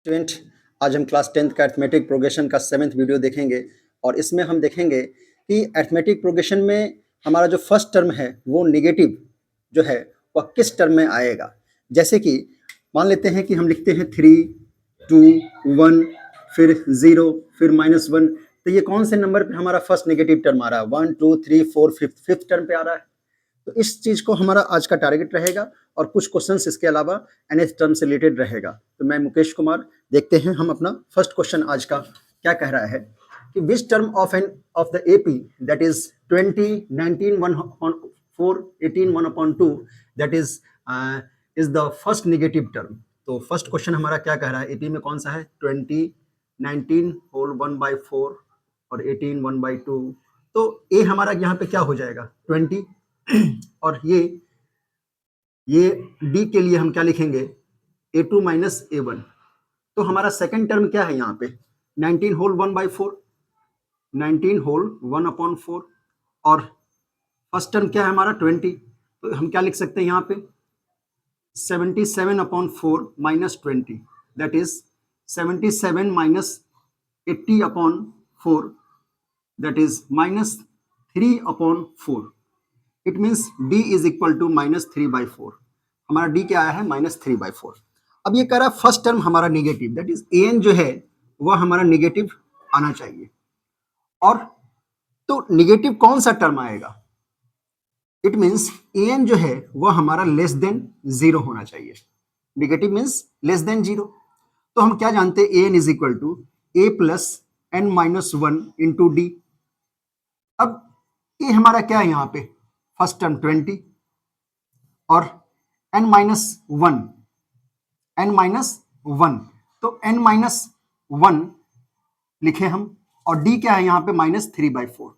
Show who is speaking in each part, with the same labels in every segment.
Speaker 1: Student, आज हम class 10th का अरिथमेटिक प्रोग्रेशन का 7th वीडियो देखेंगे और इसमें हम देखेंगे कि अरिथमेटिक प्रोग्रेशन में हमारा जो फर्स्ट टर्म है वो नेगेटिव जो है वह किस टर्म में आएगा। जैसे कि मान लेते हैं कि हम लिखते हैं 3, 2, 1, फिर 0, फिर -1, तो ये कौन से नंबर पे हमारा फर्स्ट नेगेटिव टर्म आ रहा है? 1, 2, 3, 4, फिफ्थ टर्म पे आ रहा है। तो इस चीज को हमारा आज का टारगेट रहेगा और कुछ क्वेश्चंस इसके अलावा nth टर्म से रिलेटेड रहेगा। तो मैं मुकेश कुमार, देखते हैं हम अपना फर्स्ट क्वेश्चन आज का क्या कह रहा है कि which term of the AP that is 20, 19, 1/4, 18, 1/2 that is the first negative term. तो फर्स्ट क्वेश्चन हमारा क्या कह रहा है? एपी में कौन सा है? 20, 19 होल 1/4 और 18 1/2। तो ए हमारा यहाँ पे क्या हो जाएगा? 20 और ये डी के लिए हम क्या लिखेंगे? a2 minus a1। तो हमारा सेकंड टर्म क्या है यहाँ पे? 19 होल 1/4, 19 होल 1/4 और फर्स्ट टर्म क्या है हमारा? 20। तो हम क्या लिख सकते हैं यहाँ पे? 77/4 minus 20 that is 77 minus 80/4 that is -3/4। It means d is equal to -3/4। हमारा d क्या आया है? -3/4। अब ये कह रहा है फर्स्ट टर्म हमारा नेगेटिव, दैट इज an जो है वह हमारा नेगेटिव आना चाहिए। और तो नेगेटिव कौन सा टर्म आएगा? इट मीन्स an जो है वह हमारा लेस देन 0 होना चाहिए। Negative means less than 0। तो हम क्या जानते हैं? an is equal to a plus n-1 into d. अब ये हमारा क्या है यहाँ पे? फर्स्ट टर्म 20 और n-1, तो n-1 लिखे हम और d क्या है यहाँ पे? -3/4।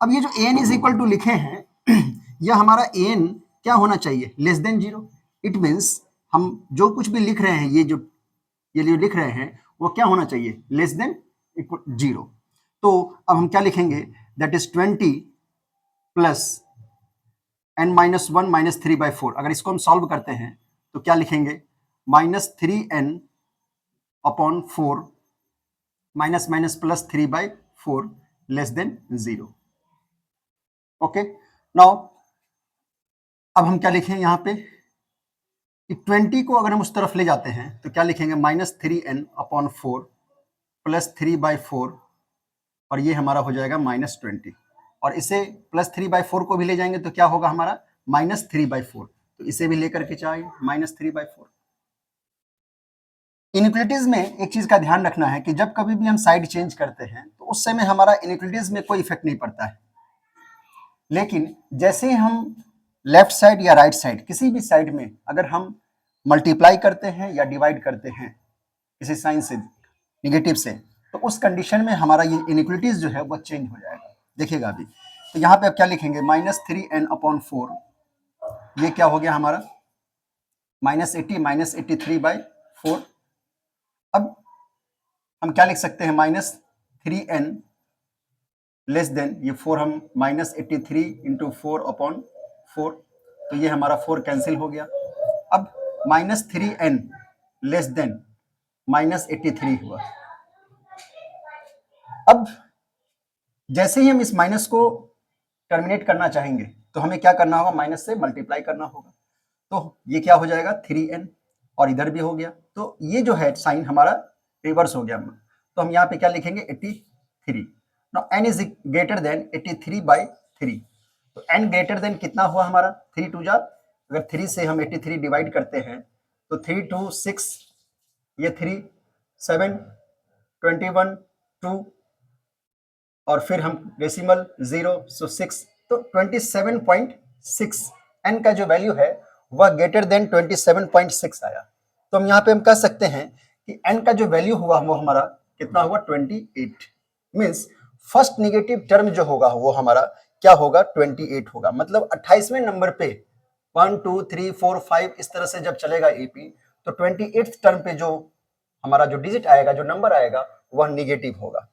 Speaker 1: अब ये जो an इज इक्वल टू लिखे हैं यह हमारा an क्या होना चाहिए? Less than 0। इट मीन्स हम जो कुछ भी लिख रहे हैं, ये जो लिख रहे हैं वो क्या होना चाहिए? Less than 0। तो अब हम क्या लिखेंगे? That is 20 plus n-1 -3/4। अगर इसको हम सॉल्व करते हैं तो क्या लिखेंगे? -3n/4 minus plus 3/4 less than 0। Okay, now अब हम क्या लिखें यहाँ पे? 20 को अगर हम उस तरफ ले जाते हैं तो क्या लिखेंगे? -3n/4 प्लस 3/4 और ये हमारा हो जाएगा -20। और इसे +3/4 को भी ले जाएंगे तो क्या होगा हमारा? -3/4। तो इसे भी लेकर के जाएंगे -3/4। इनइक्वालिटीज में एक चीज का ध्यान रखना है कि जब कभी भी हम साइड चेंज करते हैं तो उस समय हमारा इनइक्वालिटीज में कोई इफेक्ट नहीं पड़ता है। लेकिन जैसे हम लेफ्ट साइड या राइट साइड, किसी भी साइड में अगर हम मल्टीप्लाई करते हैं या डिवाइड करते हैं किसी साइन से, नेगेटिव से, तो उस कंडीशन में हमारा ये इनइक्वालिटीज जो है वो चेंज हो जाएगा। देखिएगा अभी। तो यहाँ पे अब क्या लिखेंगे? -3n/4, ये क्या हो गया हमारा? -80 -83/4। अब हम क्या लिख सकते हैं? -3n लेस देन, ये 4 हम -83 इंटू 4/4, तो ये हमारा 4 कैंसिल हो गया। अब -3n लेस देन -83 हुआ। अब जैसे ही हम इस माइनस को टर्मिनेट करना चाहेंगे तो हमें क्या करना होगा? माइनस से मल्टीप्लाई करना होगा। तो ये क्या हो जाएगा? 3n और इधर भी हो गया। तो ये जो है साइन हमारा रिवर्स हो गया। तो हम यहाँ पे क्या लिखेंगे? 83। Now n is greater than 83/3। तो n ग्रेटर देन कितना हुआ हमारा? 3 2 जा, अगर 3 से हम 83 डिवाइड करते हैं तो 3 2 6, ये 3 7 21 2 और फिर हम डेसिमल 0 सो 6, तो 27.6 n का जो वैल्यू है वह ग्रेटर देन 27.6 आया। तो हम यहाँ पे हम कह सकते हैं कि n का जो वैल्यू हुआ वो हमारा कितना हुआ? 28। मीन्स फर्स्ट नेगेटिव टर्म जो होगा वो हमारा क्या होगा? 28 होगा। मतलब 28वें नंबर पे 1 2 3 4 5 इस तरह से जब चलेगा एपी, तो 28th टर्म पे जो हमारा जो डिजिट आएगा, जो नंबर आएगा, वह नेगेटिव होगा।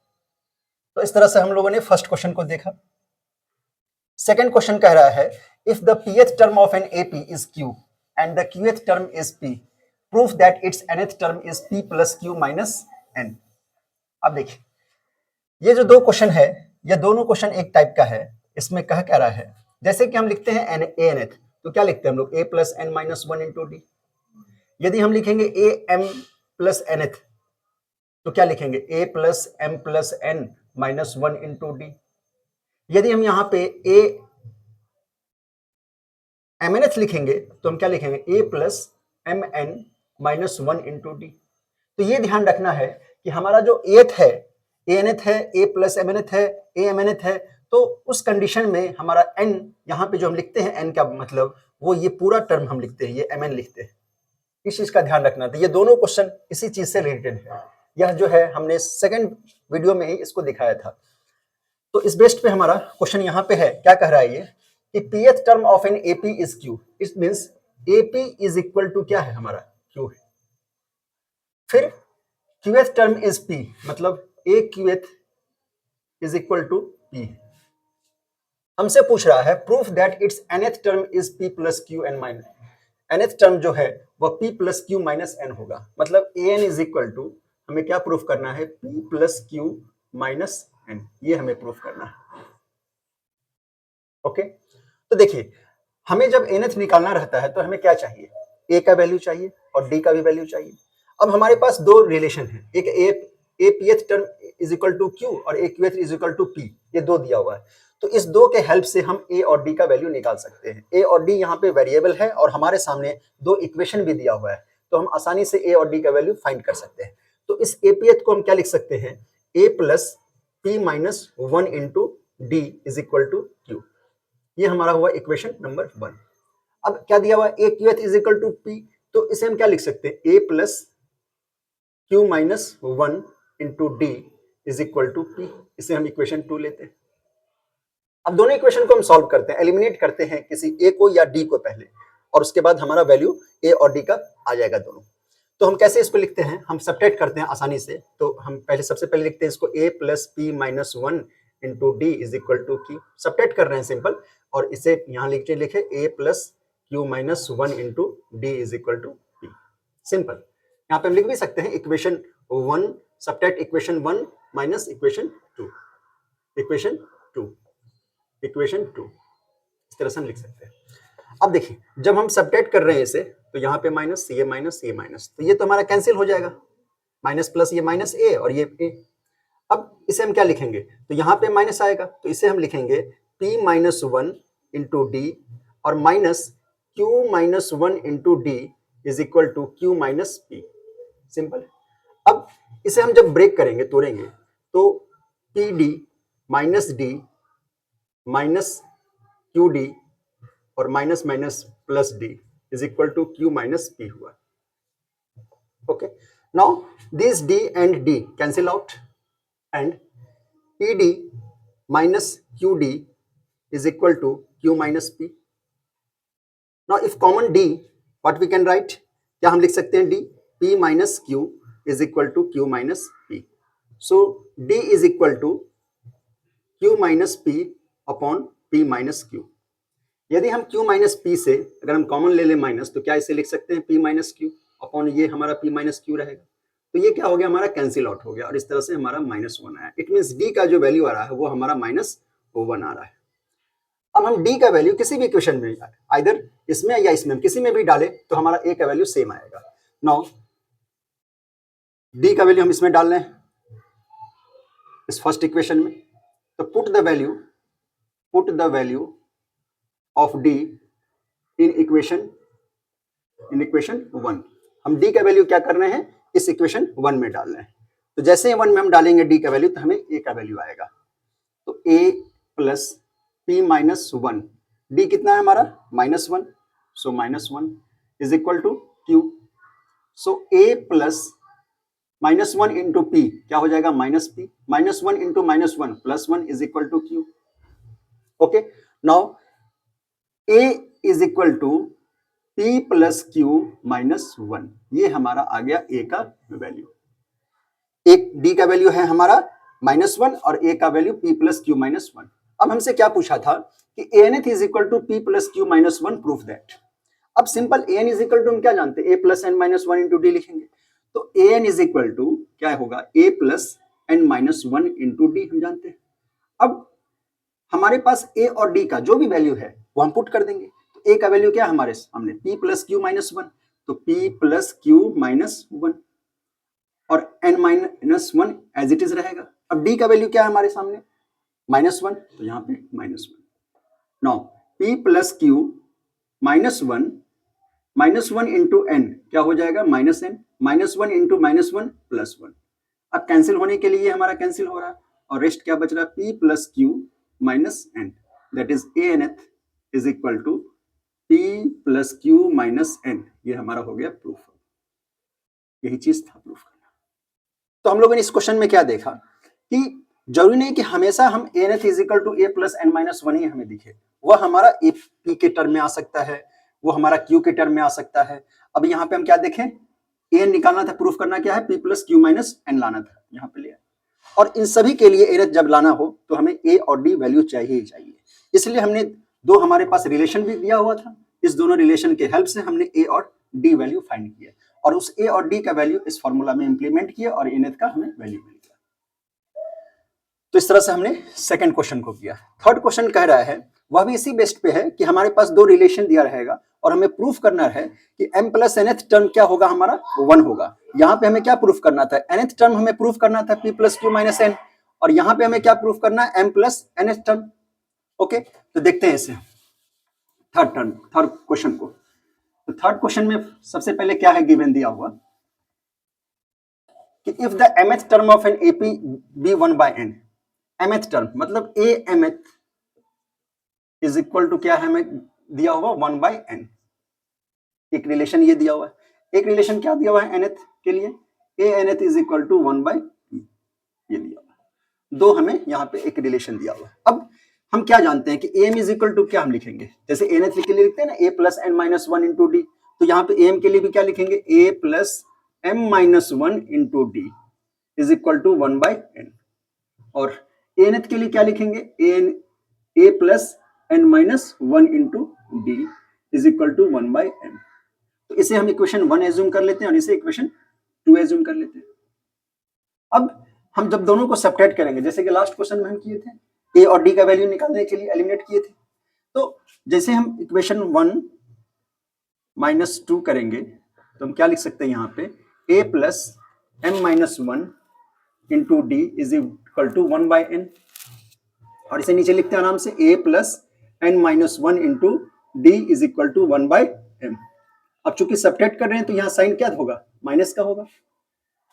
Speaker 1: तो इस तरह से हम लोगों ने फर्स्ट क्वेश्चन को देखा। सेकंड क्वेश्चन कह रहा है if the pth term of an AP is q and the qth term is p, proof that it's nth term is p plus Q minus n। अब देखिए ये जो दो क्वेश्चन है, ये दोनों क्वेश्चन एक टाइप का है। इसमें कह क्या रहा है, जैसे कि हम लिखते हैं a nth, तो क्या लिखते हैं हम लोग a plus n minus one into D. यदि हम लिखेंगे a m प्लस nth, तो क्या लिखेंगे a plus m plus n minus one into D. यदि हम यहाँ पे a mnth लिखेंगे तो हम क्या लिखेंगे a plus m n minus one into d. तो ये ध्यान रखना है कि हमारा जो एथ है, ए एनथ है, ए प्लस एम एनथ है, ए एम एनथ है, तो उस कंडीशन में हमारा n यहाँ पे जो हम लिखते हैं n का मतलब वो ये पूरा टर्म हम लिखते हैं, ये mn लिखते हैं। इस चीज का ध्यान रखना था। ये दोनों क्वेश्चन इसी चीज से रिलेटेड है। यह जो है हमने सेकंड वीडियो में ही इसको दिखाया था। तो इस बेस्ड पे हमारा क्वेश्चन यहाँ पे है, क्या कह रहा है ये कि pth term of an AP is q। It means AP is equal to क्या है हमारा q है। फिर qth टर्म इज p, मतलब a qth is equal to p। हमसे पूछ रहा है proof that it's nth term is p plus q n minus. nth term जो है वह p plus Q minus n होगा, मतलब an इज इक्वल टू हमें क्या प्रूफ करना है, p plus Q minus n। ये हमें प्रूफ करना है। ओके, तो देखिए हमें जब nth निकालना रहता है तो हमें क्या चाहिए, a का वैल्यू चाहिए और d का भी वैल्यू चाहिए। अब हमारे पास दो रिलेशन है, एक a pth term is equal to q और a qth is equal to p, ये दो दिया हुआ है। तो इस दो के हेल्प से हम a और d का वैल्यू निकाल सकते हैं। a और d यहाँ पे वेरिएबल है और हमारे सामने दो इक्वेशन भी दिया हुआ है, तो हम आसानी से a और d का वैल्यू फाइंड कर सकते हैं। तो इस a pth को हम क्या लिख सकते हैं, a plus p minus one into D is equal to q। ये हमारा हुआ इक्वेशन नंबर 1। अब क्या दिया हुआ, a qth is equal to p, तो इसे हम क्या लिख सकते हैं, a plus q minus one into D is equal to p। इसे हम इक्वेशन 2 लेते हैं। अब दोनों इक्वेशन को हम सॉल्व करते हैं, एलिमिनेट करते हैं किसी a को या d को पहले, और उसके बाद हमारा वैल्यू a और d का आ जाएगा दोनों। तो हम कैसे इसको लिखते हैं, हम सब्ट्रैक्ट करते हैं आसानी से। तो हम पहले सबसे पहले लिखते हैं इसको a plus p minus one into D is equal to q। Subtract कर रहे हैं सिंपल, और इसे यहाँ लिखे a plus Q minus one into D is equal to p। Simple. यहाँ पे हम लिख भी सकते हैं equation 1 subtract equation 1 minus equation 2, equation 2, equation 2, इस तरह से हम लिख सकते हैं। अब देखिए जब हम सब्ट्रैक्ट कर रहे हैं इसे, तो यहाँ पे माइनस, ये माइनस, ये माइनस, तो ये तो हमारा कैंसिल हो जाएगा, माइनस प्लस ये माइनस ए और ये ए। अब इसे हम क्या लिखेंगे, तो यहाँ पे माइनस आएगा, तो इसे हम लिखेंगे p minus one into D और minus q minus one into D is equal to Q minus P. Simple. अब इसे हम जब ब्रेक करेंगे, तोड़ेंगे, तो P D minus D minus Q D और minus minus plus D is equal to Q minus P हुआ। Okay, now this D and D cancel out and P D minus Q D is equal to q minus p. Now if common d, what we can write, क्या हम लिख सकते हैं d, p minus q is equal to q minus p. So d is equal to q minus p upon p minus q. यदि हम q minus p से अगर हम कॉमन ले लें माइनस, तो क्या इसे लिख सकते हैं p minus q अपॉन ये हमारा p minus q रहेगा। तो ये क्या हो गया, हमारा कैंसिल आउट हो गया और इस तरह से हमारा माइनस वन आया। इट मीन्स d का जो वैल्यू आ रहा है वो हमारा माइनस वन आ रहा है। अब हम d का वैल्यू किसी भी इक्वेशन में, आइदर इसमें या इसमें, किसी में भी डालें तो हमारा a का वैल्यू सेम आएगा। नाउ d का वैल्यू हम इसमें डाल रहे हैं इस फर्स्ट इक्वेशन में, तो put the value of d in equation 1। हम d का वैल्यू क्या कर रहे हैं, इस इक्वेशन 1 में डाल रहे हैं। तो जैसे ही 1 में हम डालेंगे d का वैल्यू, तो हमें a का वैल्यू आएगा। तो a plus p minus one, d कितना है हमारा minus one, so minus one is equal to q। So a plus minus one into p क्या हो जाएगा, minus p, minus one into minus one plus one is equal to q। Okay, now a is equal to p plus q minus one, ये हमारा आ गया a का value. एक d का value है हमारा माइनस वन और a का value p plus q minus one. अब हमसे क्या पूछा था कि anth is equal to p plus q minus one, proof that. अब simple A N is equal to हम क्या जानते हैं, A plus N minus one into D लिखेंगे, तो A N is equal to क्या होगा, A plus N minus one into D हम जानते हैं। अब हमारे पास ए और डी का जो भी वैल्यू है वो हम पुट कर देंगे। तो ए का वैल्यू क्या है हमारे सामने, P plus Q minus one, तो P plus Q minus one और N minus one as it is रहेगा। अब डी का वैल्यू क्या है हमारे सामने, माइनस वन, तो यहाँ पे minus one. Now p plus Q minus one into n क्या हो जाएगा, minus n, minus one into minus one plus one. अब कैंसिल होने के लिए हमारा कैंसिल हो रहा है और रेस्ट क्या बच रहा है, P plus Q minus N, that is A N th is equal to P plus Q minus N. ये हमारा हो गया प्रूफ, यही चीज था प्रूफ करना। तो हम लोगों ने इस क्वेश्चन में क्या देखा कि जरूरी नहीं कि हमेशा हम A N th is equal to A plus N minus one ही हमें दिखे, वह हमारा ए पी के टर्म में आ सकता है, वो हमारा क्यू के टर्म में आ सकता है। अब यहाँ पे हम क्या देखें, ए एन निकालना था, प्रूफ करना क्या है, P plus Q minus n लाना था, यहाँ पे लिया। और इन सभी के लिए ए जब लाना हो तो हमें ए और डी वैल्यू चाहिए ही चाहिए, इसलिए हमने दो हमारे पास रिलेशन भी दिया हुआ था, इस दोनों रिलेशन के हेल्प से हमने ए और डी वैल्यू फाइंड किया और उस ए और डी का वैल्यू इस फॉर्मूला में इंप्लीमेंट किया और एन का हमें वैल्यू मिल गया। तो इस तरह से हमने सेकंड क्वेश्चन को किया। थर्ड क्वेश्चन कह रहा है, वह भी इसी बेस्ड पे है कि हमारे पास दो रिलेशन दिया रहेगा और हमें प्रूफ करना है कि m प्लस nth टर्म क्या होगा, हमारा 1 होगा। यहाँ पे हमें क्या प्रूफ करना था, nth टर्म हमें प्रूफ करना था p plus Q minus n, और यहाँ पे हमें क्या प्रूफ करना है, m plus nth term. Okay, तो देखते हैं इसे थर्ड क्वेश्चन को। तो थर्ड क्वेश्चन में सबसे पहले क्या है, गिवन दिया हुआ कि if the mth term of an AP be 1 by n, mth term मतलब a mth इज इक्वल टू क्या है, हमें दिया हुआ 1 बाय n। एक रिलेशन ये दिया हुआ है, एक रिलेशन क्या दिया हुआ है nth के लिए, a nth is equal to 1 by p, ये दिया हुआ है। दो हमें यहाँ पे एक रिलेशन दिया हुआ है। अब हम क्या जानते हैं कि am इज इक्वल टू क्या हम लिखेंगे, जैसे nth के लिए लिखते हैं ना a plus N minus one into d, तो यहाँ पे am के लिए भी क्या लिखेंगे, a plus m minus one into D is equal to 1 by n। और nth के लिए क्या लिखेंगे, a plus n minus one into D is equal to 1 by n। तो इसे हम इक्वेशन 1 एज्यूम कर लेते हैं और इसे इक्वेशन 2 एज्यूम कर लेते हैं। अब हम जब दोनों को सब्ट्रैक्ट करेंगे, जैसे कि लास्ट क्वेश्चन में हम किए थे, a और d का वैल्यू निकालने के लिए एलिमिनेट किए थे, तो जैसे हम इक्वेशन 1 माइनस 2 करेंगे तो हम क्या लिख सकते हैं, यहाँ पे a plus m minus one into D is equal to 1 by n, और इसे नीचे लिखते हैं आराम से a plus n minus one into D is equal to 1 by m। अब चूंकि सब्ट्रैक्ट कर रहे हैं तो यहाँ साइन क्या होगा, माइनस का होगा।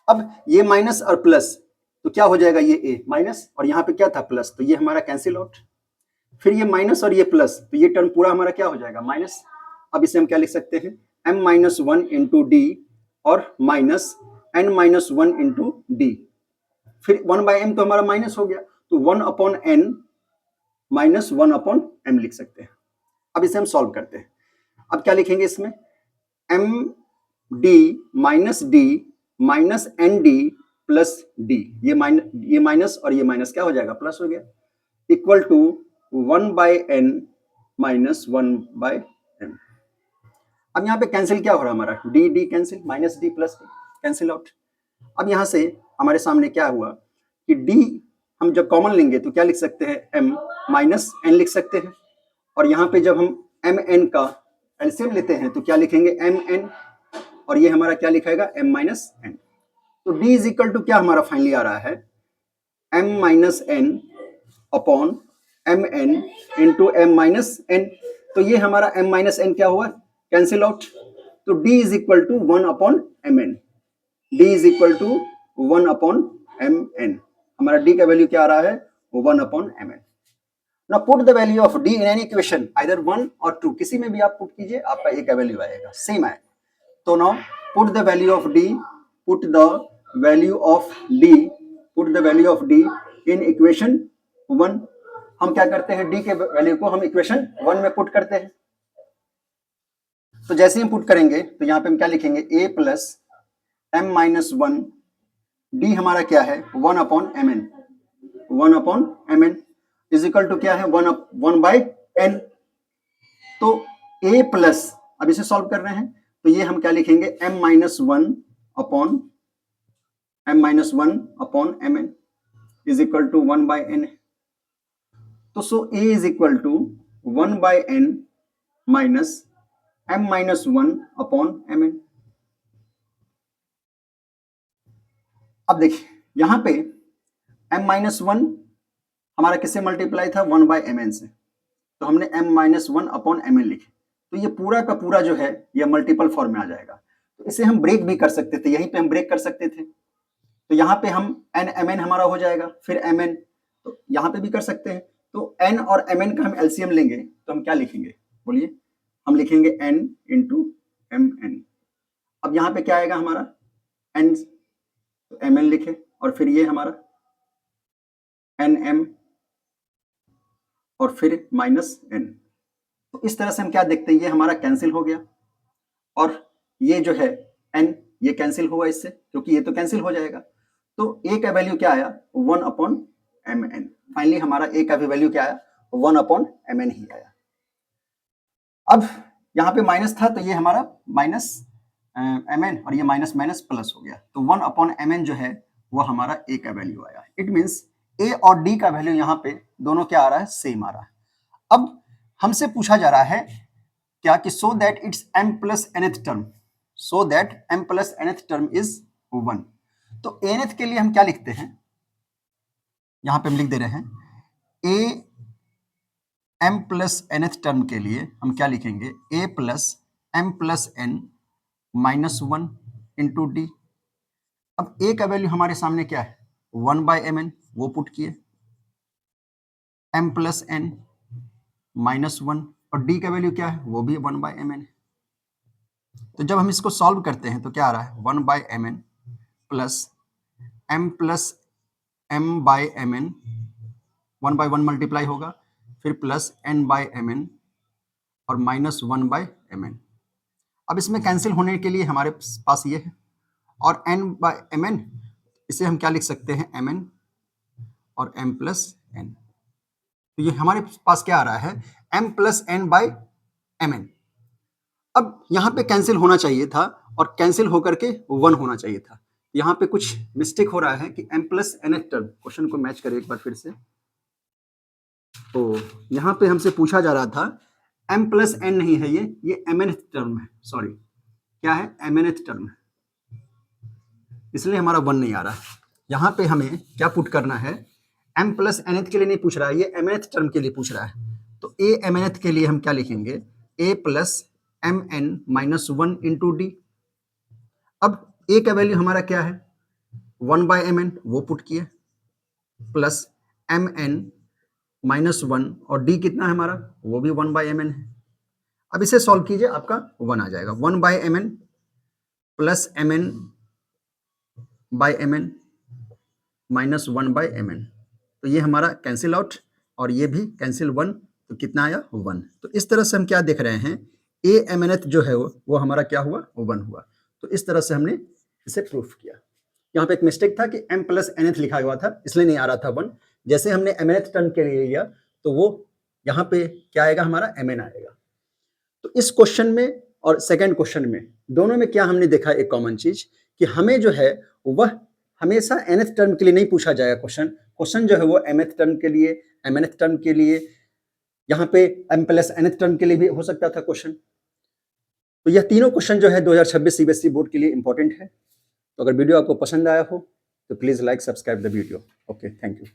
Speaker 1: अब ये माइनस और प्लस तो क्या हो जाएगा, ये a माइनस और यहाँ पे क्या था प्लस, तो ये हमारा कैंसिल आउट। फिर ये माइनस और ये प्लस, तो ये टर्म पूरा हमारा क्या हो जाएगा, माइनस। अब इसे हम क्या लिख सकते हैं, m minus one into D और minus n minus one into D, फिर 1 बाय m तो हमारा माइनस हो गया, तो 1 upon n minus 1 upon m लिख सकते हैं। अब इसे हम सॉल्व करते हैं। अब क्या लिखेंगे इसमें, m d minus d minus n d plus d, ये माइनस और ये माइनस क्या हो जाएगा, प्लस हो गया, equal to 1 by n minus 1 by m। अब यहाँ पे कैंसिल क्या हो रहा है हमारा, D D cancel, minus D plus D cancel out. अब यहाँ से हमारे सामने क्या हुआ कि d हम जब कॉमन लेंगे तो क्या लिख सकते हैं, m माइनस n लिख सकते हैं, और यहाँ पे जब हम mn का एलसीएम लेते हैं तो क्या लिखेंगे, mn, और ये हमारा क्या लिखाएगा, m माइनस n। तो d इज इक्वल टू क्या हमारा फाइनली आ रहा है, m minus n upon mn into m minus n। तो ये हमारा m माइनस n क्या हुआ, कैंसिल आउट, तो d is equal to 1 upon mn, d is equal to 1 upon mn। हमारा d का वैल्यू क्या आ रहा है, 1 upon mn। Now put the value of d in any equation, either 1 or 2, किसी में भी आप पुट कीजिए, आपका a का वैल्यू आएगा, सेम आएगा। तो now put the value of d, put the value of d, put the value of d in equation 1। हम क्या करते हैं, d के वैल्यू को हम इक्वेशन 1 में पुट करते हैं। तो जैसे हम पुट करेंगे तो यहाँ पे हम क्या लिखेंगे, a plus m minus one, d हमारा क्या है 1 upon mn, 1 upon mn is equal to क्या है 1 बाय n। तो a प्लस अब इसे सॉल्व कर रहे हैं तो ये हम क्या लिखेंगे m-1 upon mn is equal to 1/n। तो so a is equal to 1/n minus m-1 upon mn। अब देखिए यहां पे m-1 हमारा किससे मल्टीप्लाई था 1/mn से, तो हमने m-1 अपॉन mn लिखे, तो ये पूरा का पूरा जो है ये मल्टीपल फॉर्म में आ जाएगा। तो इसे हम ब्रेक भी कर सकते थे, यहीं पे हम ब्रेक कर सकते थे, तो यहाँ पे हम n-mn हमारा हो जाएगा, फिर mn, तो यहाँ पे भी कर सकते हैं। तो n और mn का हम एलसीएम लेंगे तो हम क्या लिखेंगे बोलिए, हम लिखेंगे n इंटू mn। अब यहाँ पे क्या आएगा हमारा n, तो mn लिखे, और फिर ये हमारा nm और फिर माइनस n। तो इस तरह से हम क्या देखते हैं, ये हमारा कैंसिल हो गया, और ये जो है n ये कैंसिल हुआ इससे, क्योंकि ये तो कैंसिल हो जाएगा। तो a का वैल्यू क्या आया 1/mn। फाइनली हमारा a का भी वैल्यू क्या आया 1/mn ही आया। अब यहाँ पे माइनस था तो ये हमारा माइनस mn और ये माइनस माइनस प्लस हो गया, तो 1/mn जो है वो हमारा a का वैल्यू आया। इट मीन्स a और d का वैल्यू यहाँ पे दोनों क्या आ रहा है, सेम आ रहा है। अब हमसे पूछा जा रहा है क्या कि so that it's m plus nth term, so that m plus nth term is 1। तो nth के लिए हम क्या लिखते हैं, यहां पे हम लिख दे रहे हैं a m plus nth term के लिए हम क्या लिखेंगे a plus m plus n minus 1 into d. अब a का वैल्यू हमारे सामने क्या है 1/mn, वो पुट किए, m प्लस n माइनस 1, और d का वैल्यू क्या है वो भी 1/mn है। तो जब हम इसको सॉल्व करते हैं तो क्या आ रहा है 1/mn plus m plus m/mn, 1/1 multiply होगा, फिर प्लस n/mn और माइनस 1/mn। अब इसमें कैंसिल होने के लिए हमारे पास ये है, और n/mn इसे हम क्या लिख सकते हैं mn और m प्लस n। तो ये हमारे पास क्या आ रहा है m प्लस n/mn। अब यहाँ पे कैंसिल होना चाहिए था और कैंसिल होकर के 1 होना चाहिए था। यहाँ पे कुछ मिस्टेक हो रहा है कि m plus nth term, question को मैच करें एक बार फिर से। तो यहाँ पे हमसे पूछा जा रहा था m प्लस n नहीं है, ये mnth टर्म है, सॉरी क्या है mnth टर्म है, इसलिए हमारा 1 नहीं आ रहा है। यहाँ पे हमें क्या पुट करना है, m प्लस nth के लिए नहीं पूछ रहा है, ये mnth टर्म के लिए पूछ रहा है। तो a mnth के लिए हम क्या लिखेंगे a plus mn minus 1 into d. अब a का वैल्यू हमारा क्या है 1/mn, वो पुट किए, प्लस mn माइनस 1, और d कितना है हमारा वो भी 1/mn है। अब इसे सॉल्व कीजिए, आपका 1 आ जाएगा, 1/mn plus mn/mn minus 1/mn। तो ये हमारा कैंसिल आउट और ये भी कैंसिल 1, तो कितना आया 1। तो इस तरह से हम क्या देख रहे हैं a mnth जो है वो हमारा क्या हुआ 1 हुआ। तो इस तरह से हमने इसे प्रूफ किया। यहाँ पे एक मिस्टेक था कि m प्लस nth लिखा हुआ था, इसलिए नहीं आ रहा था 1। जैसे हमने mnth टर्म के लिए लिया तो वो यहाँ पे क्या आएगा हमारा mn आएगा। तो इस क्वेश्चन में और सेकंड क्वेश्चन में दोनों में क्या हमने देखा एक कॉमन चीज कि हमें जो है वह हमेशा nth टर्म के लिए नहीं पूछा जाएगा क्वेश्चन जो है वो mth टर्म के लिए, mnth टर्म के लिए, यहाँ पे m प्लस nth टर्म के लिए भी हो सकता था क्वेश्चन। तो यह तीनों क्वेश्चन जो है 2026 सीबीएसई बोर्ड के लिए इंपॉर्टेंट है। तो अगर वीडियो आपको पसंद आया हो तो please like subscribe the video. Okay, thank you.